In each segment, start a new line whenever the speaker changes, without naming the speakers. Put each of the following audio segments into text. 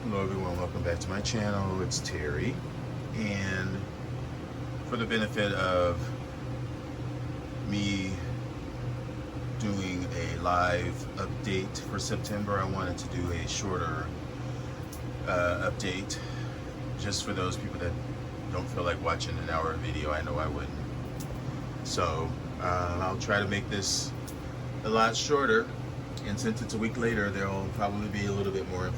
Hello everyone, welcome back to my channel. It's Terry, and for the benefit of me doing a live update for September, I wanted to do a shorter update just for those people that don't feel like watching an hour video. I know I wouldn't. So I'll try to make this a lot shorter, and since it's a week later, there will probably be a little bit more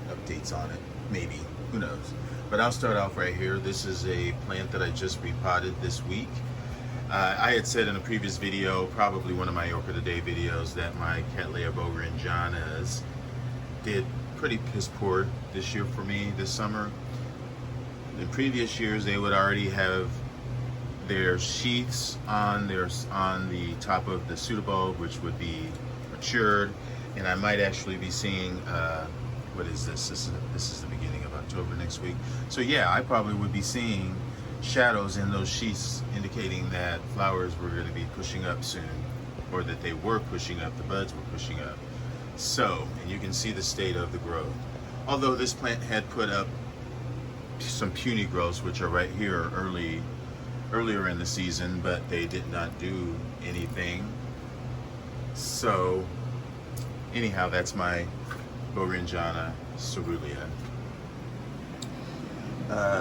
updates on it, maybe, who knows. But I'll start off right here. This is a plant that I just repotted this week. I had said in a previous video, probably one of my Orchid a Day videos, that my Cattleya bograngianas did pretty piss poor this year for me this summer. In previous years, they would already have their sheaths on the top of the pseudobulb, which would be matured, and I might actually be seeing what is this? This is the beginning of October next week. So yeah, I probably would be seeing shadows in those sheaths, indicating that flowers were going to be pushing up soon, or that they were pushing up. The buds were pushing up. So, and you can see the state of the growth. Although this plant had put up some puny growths, which are right here earlier in the season, but they did not do anything. So anyhow, that's my Bograngiana cerulean.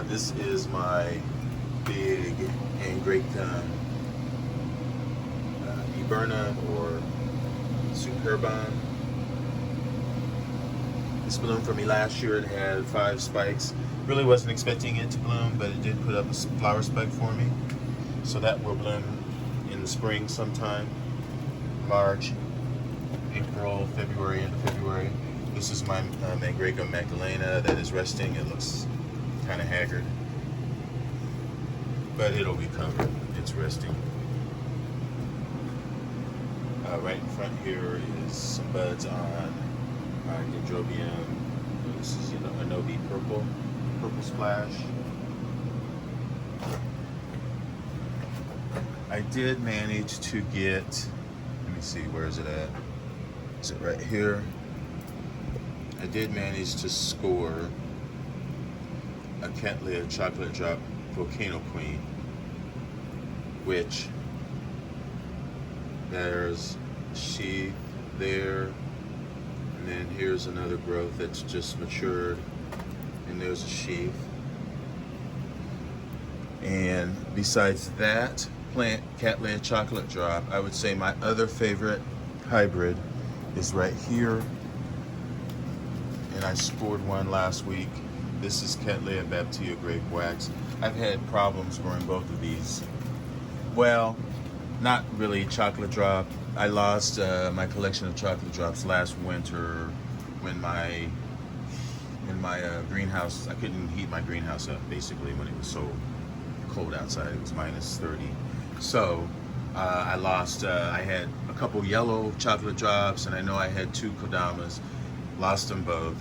This is my big Angraecum Eberna or Superbon. This bloomed for me last year. It had 5 spikes. Really wasn't expecting it to bloom, but it did put up a flower spike for me. So that will bloom in the spring sometime. March, April, February, end of February. This is my Angraecum Magdalena that is resting. It looks kind of haggard, but it'll recover. It's resting. Right in front here is some buds on Dendrobium. This is Anobi purple splash. I did manage to get, let me see, where is it at? Is it right here? I did manage to score a Cattleya Chocolate Drop Volcano Queen, which there's a sheath there, and then here's another growth that's just matured, and there's a sheath. And besides that plant, Cattleya Chocolate Drop, I would say my other favorite hybrid is right here, and I scored one last week. This is Cattleya Baptia Grape Wax. I've had problems growing both of these. Well, not really chocolate drop. I lost my collection of chocolate drops last winter when my greenhouse, I couldn't heat my greenhouse up basically when it was so cold outside. It was minus 30. So I lost, I had a couple yellow chocolate drops, and I know I had 2 kodamas. Lost them both.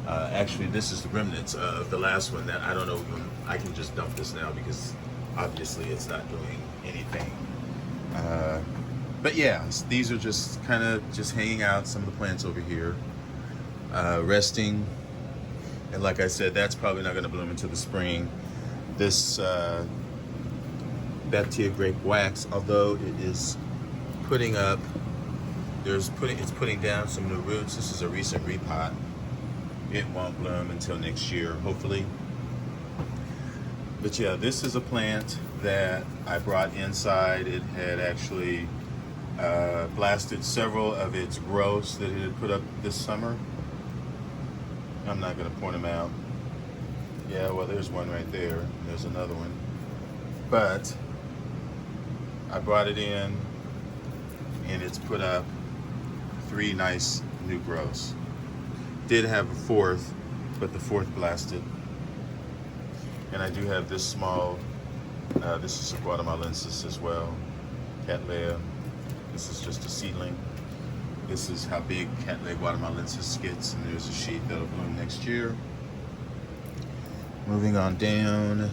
Actually, this is the remnants of the last one that I don't know. I can just dump this now because obviously it's not doing anything. But yeah, these are just kind of just hanging out. Some of the plants over here, resting. And like I said, that's probably not going to bloom until the spring. This Baptia Grape Wax, although it is putting up, it's putting down some new roots. This is a recent repot. It won't bloom until next year, hopefully. But yeah, this is a plant that I brought inside. It had actually blasted several of its growths that it had put up this summer. I'm not going to point them out. Yeah, well, there's one right there. And there's another one. But I brought it in, and it's put up 3 nice new growths. Did have a 4th, but the 4th blasted. And I do have this small, this is a Guatemalensis as well, Cattleya. This is just a seedling. This is how big Cattleya Guatemalensis gets, and there's a sheath that'll bloom next year. Moving on down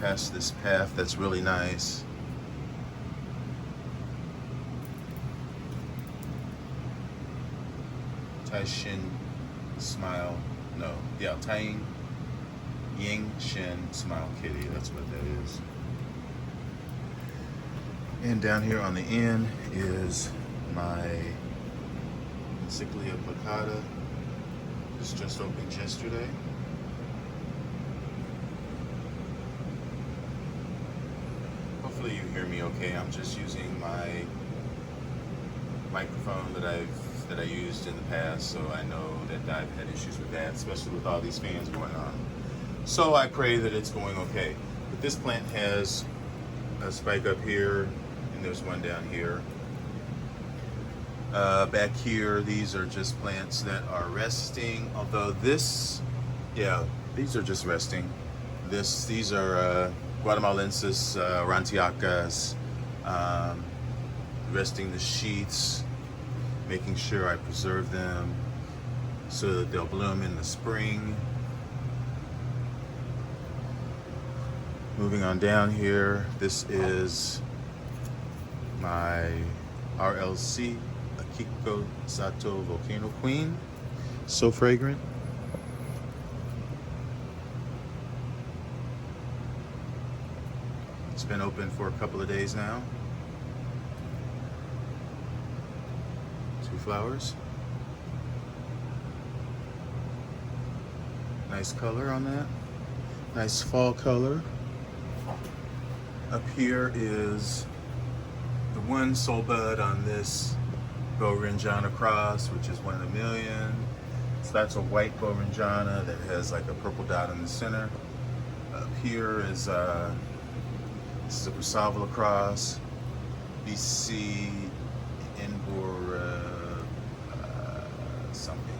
past this path that's really nice. Taishin Smile, no, yeah, Tying Ying Shin Smile Kitty, that's what that is. And down here on the end is my Phoenicia Falcata. This just opened yesterday. Hopefully you hear me okay. I'm just using my microphone that I used in the past, so I know that I've had issues with that, especially with all these fans going on. So I pray that it's going okay. But this plant has a spike up here, and there's one down here. Back here, these are just plants that are resting. Although this, yeah, these are just resting. These are Guatemalensis rantiacas, resting the sheaths, making sure I preserve them so that they'll bloom in the spring. Moving on down here, this is my RLC Akiko Sato Volcano Queen. So fragrant. It's been open for a couple of days now. 2 flowers. Nice color on that. Nice fall color. Up here is the one soul bud on this Bowringana cross, which is 1 in a million. So that's a white Bowringana that has like a purple dot in the center. Up here is this is a Brasavala cross, BC Inbor something.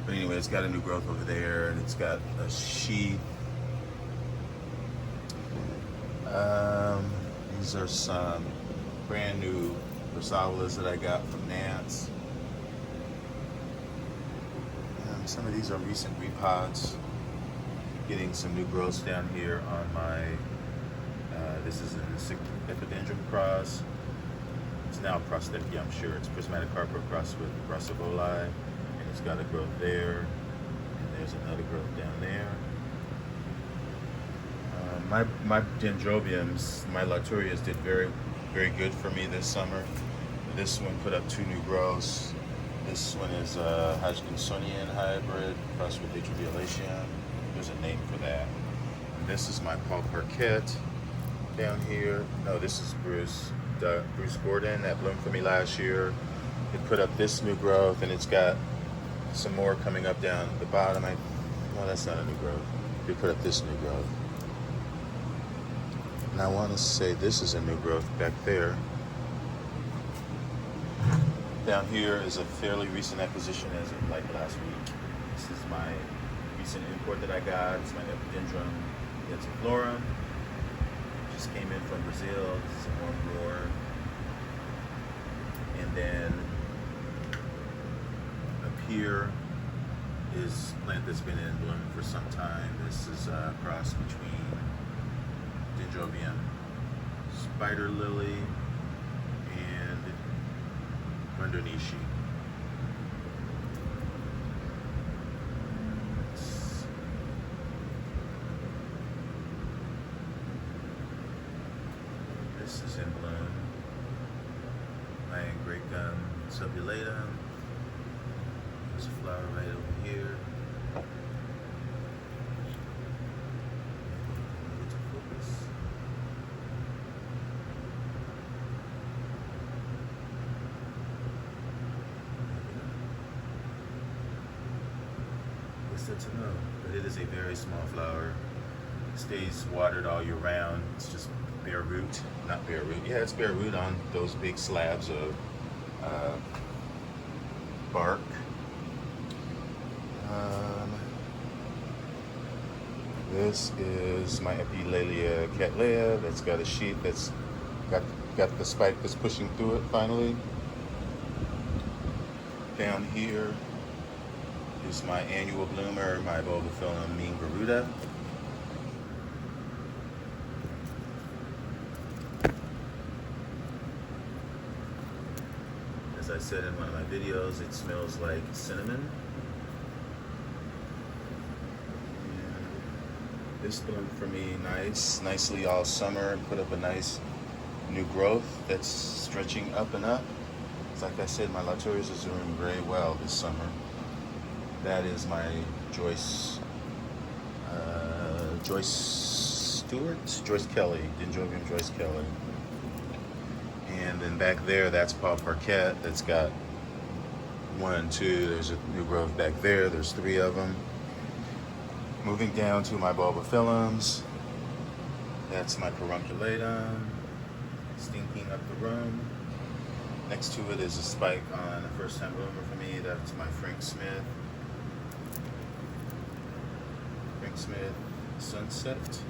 But anyway, it's got a new growth over there, and it's got a sheath. These are some brand new Brasavalas that I got from Nance. Some of these are recent repods. Getting some new growths down here on my, this is an Epidendrum cross. It's now Prosthecia, I'm sure. It's Prismatic Carper cross with Brassavoli, and it's got a growth there, and there's another growth down there. My Dendrobiums, my Laturias did very, very good for me this summer. This one put up 2 new growths. This one is a Hodgkinsonian hybrid crossed with Dendrobium. There's a name for that. And this is my Paul Parquet down here. No, this is Bruce Gordon that bloomed for me last year. It put up this new growth, and it's got some more coming up down the bottom. No, that's not a new growth. It put up this new growth. And I want to say this is a new growth back there. Down here is a fairly recent acquisition as of like last week. This is my recent import that I got. It's my Epidendrum Florum. Just came in from Brazil. This is a warm grower. And then up here is a plant that's been in bloom for some time. This is a cross between Dendrobium Spider Lily and Wandonishi. This is in bloom. Mayan Great Gum Subulatum. There's a flower right over here. To know, but it is a very small flower. It stays watered all year round. It's just bare root, not bare root. Yeah, it's bare root on those big slabs of bark. This is my Epilalia cattleya that's got a sheath that's got the spike that's pushing through it finally. Down here is my annual bloomer, my Bulbophyllum mean Garuda. As I said in one of my videos, it smells like cinnamon. This bloomed for me nicely all summer and put up a nice new growth that's stretching up and up. It's like I said, my Latourias is doing very well this summer. That is my Joyce Kelly, Dendrobium Joyce Kelly. And then back there, that's Paul Parquet. That's got 1, 2, there's a new growth back there. There's 3 of them. Moving down to my bulbophyllums. That's my perunculatum, stinking up the room. Next to it is a spike on a first-time bloomer for me. That's my Frank Smith Sunset.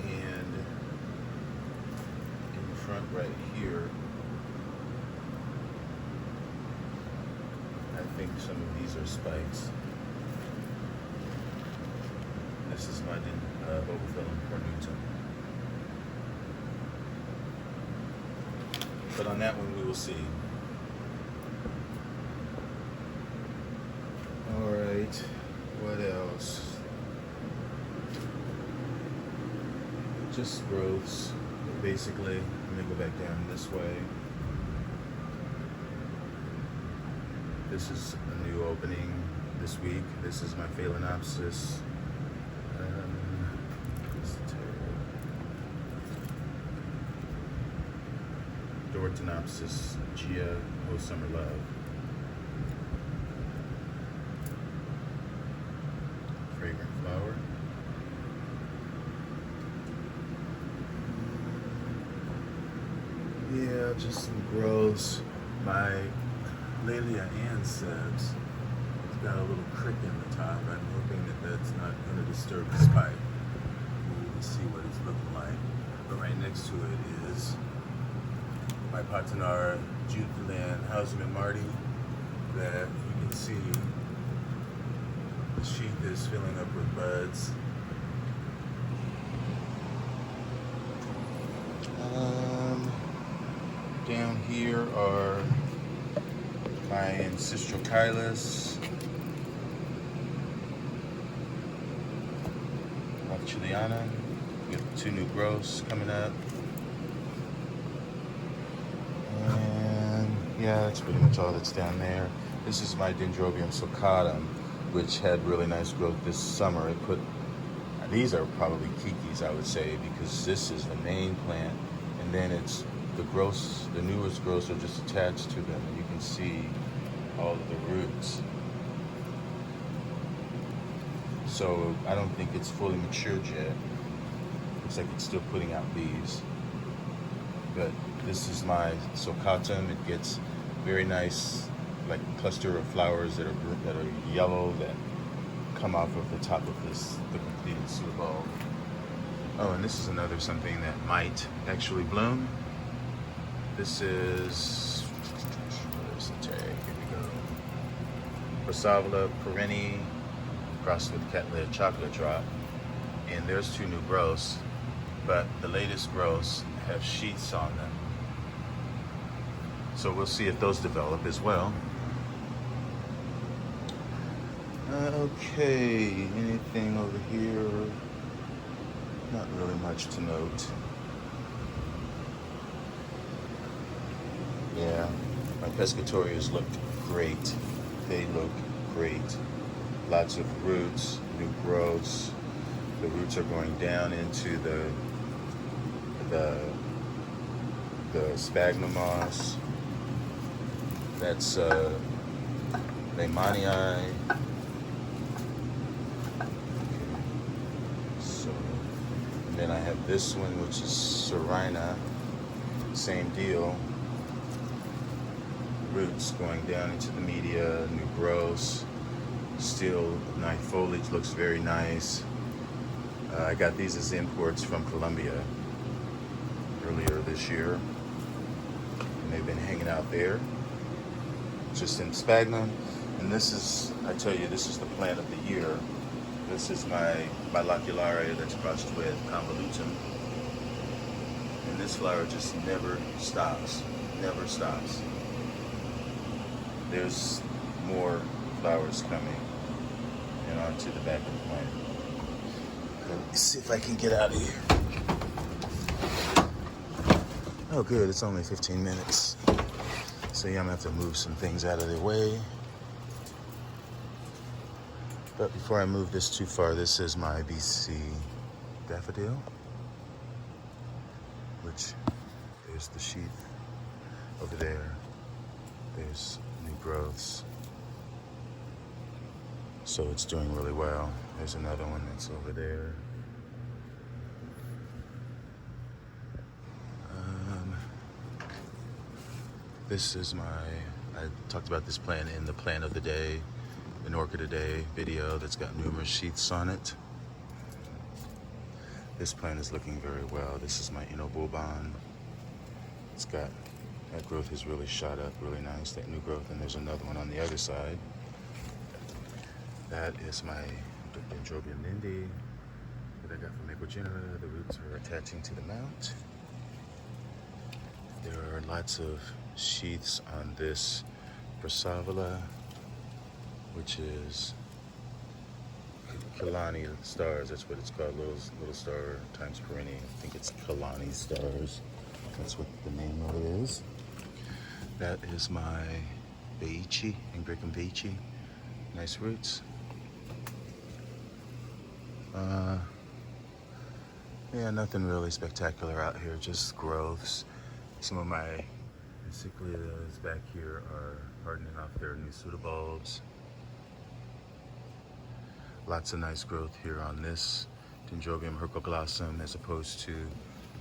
And in front right here, I think some of these are spikes. This is my bulbophyllum cornutum. But on that one, we will see. All right, what else? Just growths, basically. Let me go back down this way. This is a new opening this week. This is my Phalaenopsis. Dortonopsis Gia, Oh Summer Love. Fragrant flower. Yeah, just some growths. My Laelia ansebs, it's got a little crick in the top. I'm hoping that that's not going to disturb the spike. We can see what it's looking like. But right next to it is my Patinara Judeland Houseman Marty, that you can see the sheath is filling up with buds. Down here are my Ancestral Chiliana. We have 2 new growths coming up. And yeah, that's pretty much all that's down there. This is my Dendrobium Sulcata, which had really nice growth this summer. These are probably kikis, I would say, because this is the main plant, and then it's the growths, the newest growths are just attached to them. You can see all of the roots. So I don't think it's fully matured yet. Looks like it's still putting out leaves. But this is my sulcatum. It gets very nice, like cluster of flowers that are yellow that come off of the top of the completed pseudobulb. Oh, and this is another something that might actually bloom. This is, where's the tag? Here we go. Brassavola perenne crossed with Cattleya chocolate drop. And there's 2 new growths, but the latest growths have sheaths on them. So we'll see if those develop as well. Okay, anything over here? Not really much to note. Yeah, my Pescatorias looked great. They look great. Lots of roots, new growths. The roots are going down into the sphagnum moss. That's Leimanii. Okay. So, and then I have this one, which is Serina. Same deal. Roots going down into the media, new growths. Still, nice foliage, looks very nice. I got these as imports from Colombia earlier this year, and they've been hanging out there, just in sphagnum. And this is, I tell you, this is the plant of the year. This is my Locularia that's crossed with Convolutum, and this flower just never stops, never stops. There's more flowers coming and onto the back of the plant. Let me see if I can get out of here. Oh good, it's only 15 minutes. So yeah, I'm gonna have to move some things out of the way. But before I move this too far, this is my Ibc Daffodil, which there's the sheath over there. There's new growths. So it's doing really well. There's another one that's over there. This is I talked about this plant in the plant of the day, an orchid a day video that's got numerous sheaths on it. This plant is looking very well. This is my Inobulbon. It's got, that growth has really shot up really nice, that new growth, and there's another one on the other side. That is my Dendrobium Nindi that I got from Equagenera. The roots are attaching to the mount. There are lots of sheaths on this Brassavola, which is Kalani stars. That's what it's called, little star times perennial. I think it's Kalani stars. That's what the name of it is. That is my Veichi, Angraecum Veichi. Nice roots. Yeah, nothing really spectacular out here, just growths. Some of my Encyclias back here are hardening off their new pseudobulbs. Lots of nice growth here on this Dendrobium Hercoglossum as opposed to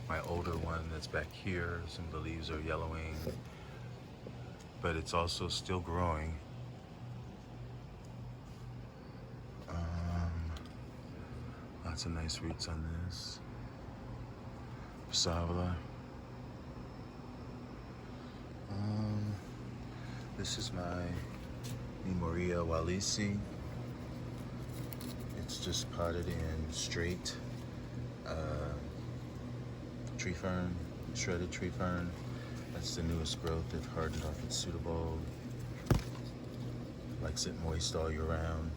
my older one that's back here. Some of the leaves are yellowing, but it's also still growing. Lots of nice roots on this Brassavola. This is my Memoria Walisi. It's just potted in straight tree fern, shredded tree fern. That's the newest growth. They've hardened off its pseudobulb. Likes it moist all year round.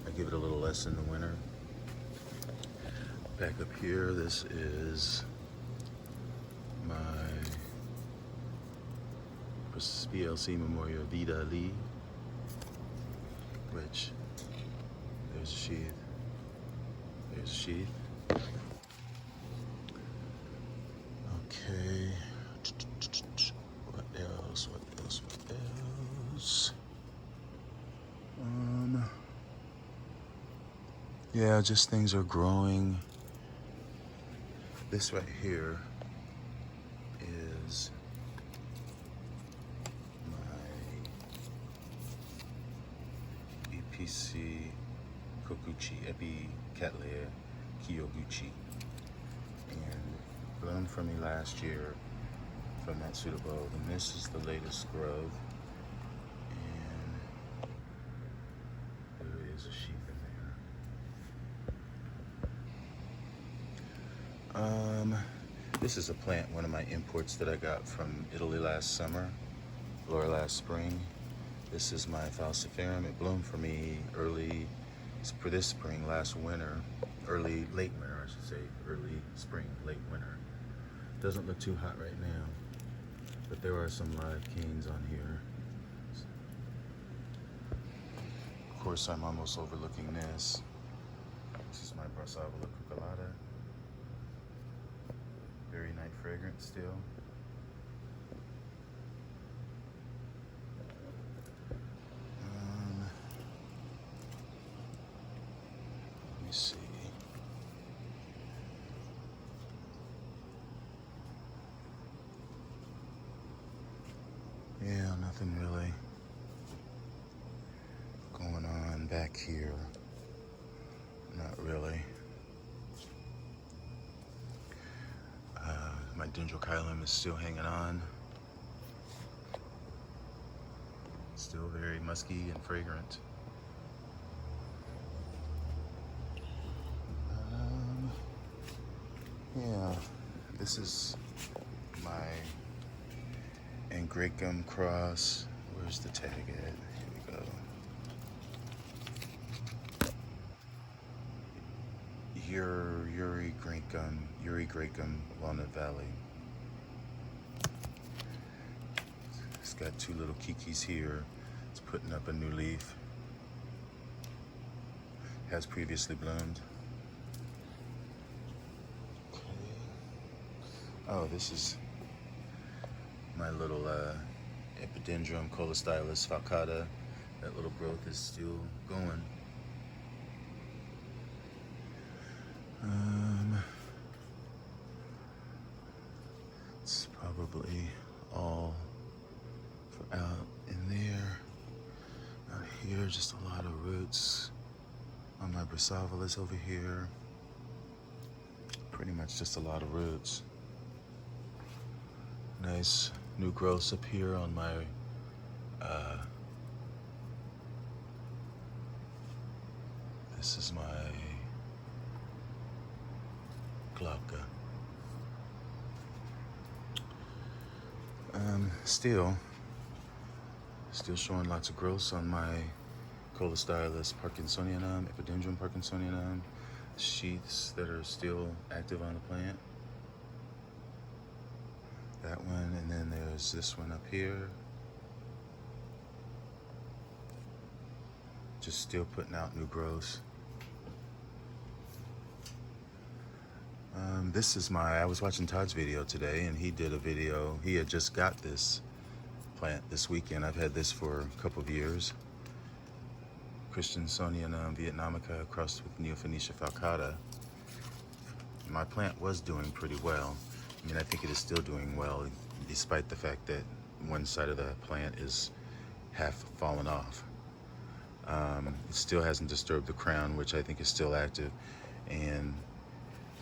I give it a little less in the winter. Back up here, this is my PLC Memoria Vida Lee, which there's a sheath. There's a sheath. Okay. What else? What else? What else? Yeah, just things are growing. This right here is my EPC Kokuchi, Epi Cattleya Kyoguchi, and bloomed for me last year from that pseudobulb, and this is the latest growth, and there is a sheath in there. This is a plant, one of my imports that I got from Italy last summer, or last spring. This is my Falciparum. It bloomed for me early, for this spring, last winter, late winter, I should say, early spring, late winter. Doesn't look too hot right now, but there are some live canes on here. Of course, I'm almost overlooking this. This is my Brassavola cucullata. Very nice fragrance still. Let me see. Yeah, nothing really going on back here. Not really. My Dendrochilum is still hanging on. Still very musky and fragrant. Yeah, this is my Angraecum cross. Where's the tag at? Here we go. Urigrecum Walnut Valley. It's got two little kikis here. It's putting up a new leaf. Has previously bloomed. Okay. Oh, this is my little Epidendrum Colostylus Falcata. That little growth is still going. It's probably all for out in there. Out here, just a lot of roots on my Brassavolis over here. Pretty much just a lot of roots. Nice new growths up here on my this is my glauca. Still showing lots of growths on my Colostylus Parkinsonianum, Epidendrum Parkinsonianum, sheaths that are still active on the plant. That one, and then there's this one up here. Just still putting out new growths. I was watching Todd's video today, and he did a video. He had just got this plant this weekend. I've had this for a couple of years. Christiansonianum vietnamica crossed with Phoenicia Falcata. My plant was doing pretty well. I mean, I think it is still doing well, despite the fact that one side of the plant is half fallen off. It still hasn't disturbed the crown, which I think is still active. And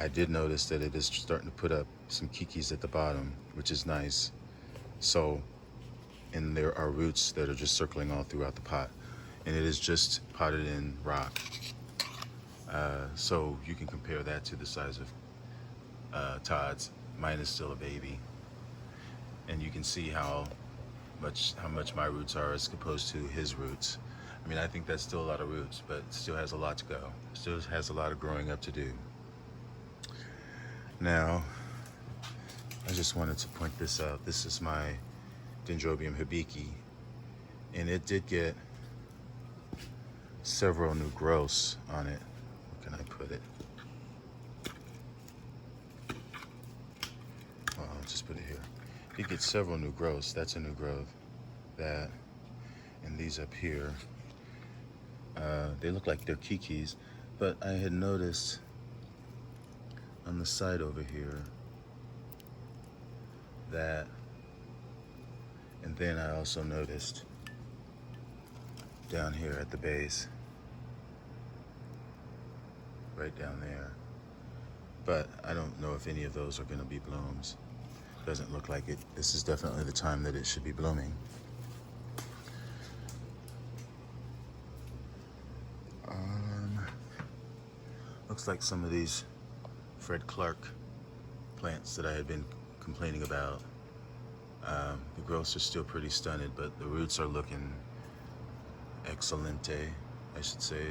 I did notice that it is starting to put up some kikis at the bottom, which is nice. So, and there are roots that are just circling all throughout the pot. And it is just potted in rock. So you can compare that to the size of Todd's. Mine is still a baby. And you can see how much my roots are as opposed to his roots. I mean, I think that's still a lot of roots, but it still has a lot to go. Still has a lot of growing up to do. Now, I just wanted to point this out. This is my Dendrobium Hibiki, and it did get several new growths on it. Where can I put it? Well, I'll just put it here. It gets several new growths. That's a new growth. That, and these up here. They look like they're kikis, but I had noticed on the side over here that, and then I also noticed down here at the base, right down there, but I don't know if any of those are going to be blooms. Doesn't look like it. This is definitely the time that it should be blooming. Looks like some of these Fred Clark plants that I had been complaining about. The growths are still pretty stunted, but the roots are looking excelente, I should say.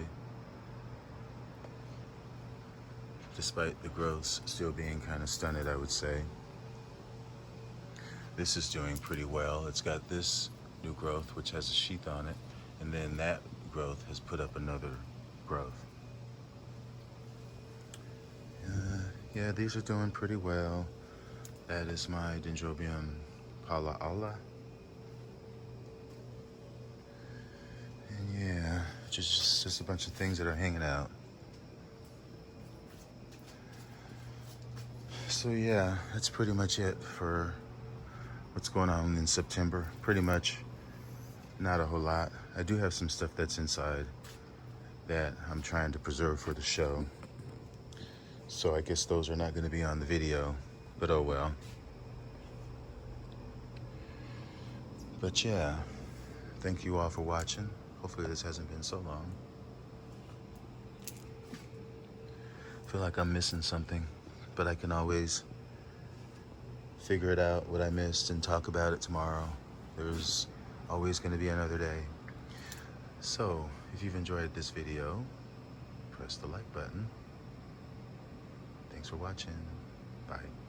Despite the growths still being kind of stunted, I would say. This is doing pretty well. It's got this new growth, which has a sheath on it, and then that growth has put up another growth. Yeah, these are doing pretty well. That is my Dendrobium Palaala. And yeah, just a bunch of things that are hanging out. So yeah, that's pretty much it for what's going on in September. Pretty much not a whole lot. I do have some stuff that's inside that I'm trying to preserve for the show. So I guess those are not going to be on the video, but oh well. But yeah, thank you all for watching. Hopefully this hasn't been so long. I feel like I'm missing something, but I can always figure it out, what I missed, and talk about it tomorrow. There's always going to be another day. So if you've enjoyed this video, press the like button. Thanks for watching. Bye.